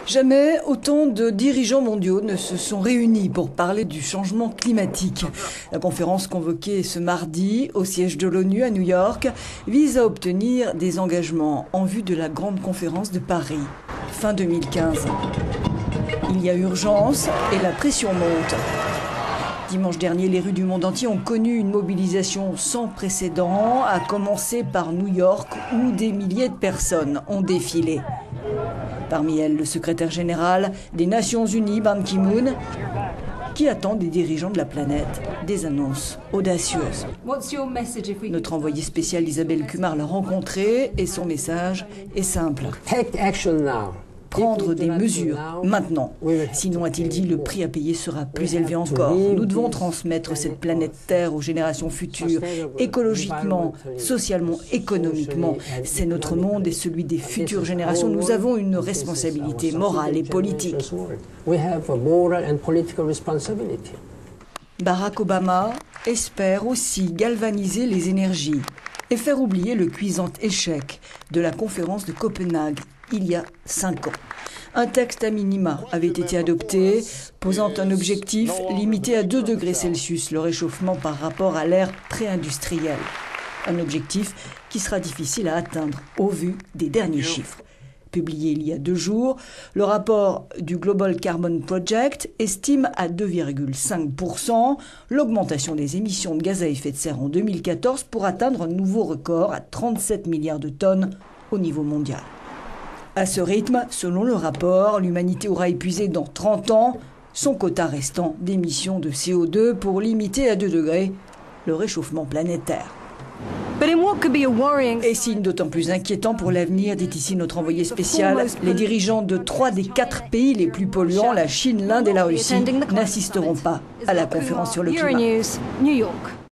Jamais autant de dirigeants mondiaux ne se sont réunis pour parler du changement climatique. La conférence convoquée ce mardi au siège de l'ONU à New York vise à obtenir des engagements en vue de la grande conférence de Paris, fin 2015. Il y a urgence et la pression monte. Dimanche dernier, les rues du monde entier ont connu une mobilisation sans précédent, à commencer par New York où des milliers de personnes ont défilé. Parmi elles, le secrétaire général des Nations Unies, Ban Ki-moon, qui attend des dirigeants de la planète des annonces audacieuses. Notre envoyée spéciale Isabelle Kumar l'a rencontré et son message est simple. Take action now. Prendre des mesures maintenant. Sinon, a-t-il dit, le prix à payer sera plus élevé encore. Nous devons transmettre cette planète Terre aux générations futures, écologiquement, socialement, économiquement. C'est notre monde et celui des futures générations. Nous avons une responsabilité morale et politique. Barack Obama espère aussi galvaniser les énergies et faire oublier le cuisant échec de la conférence de Copenhague il y a 5 ans. Un texte à minima avait été adopté, posant un objectif limité à 2 degrés Celsius le réchauffement par rapport à l'ère pré-industrielle. Un objectif qui sera difficile à atteindre au vu des derniers chiffres. Publié il y a 2 jours, le rapport du Global Carbon Project estime à 2,5% l'augmentation des émissions de gaz à effet de serre en 2014 pour atteindre un nouveau record à 37 milliards de tonnes au niveau mondial. À ce rythme, selon le rapport, l'humanité aura épuisé dans 30 ans son quota restant d'émissions de CO2 pour limiter à 2 degrés le réchauffement planétaire. Et signe d'autant plus inquiétant pour l'avenir, dit ici notre envoyé spécial, les dirigeants de 3 des 4 pays les plus polluants, la Chine, l'Inde et la Russie, n'assisteront pas à la conférence sur le climat.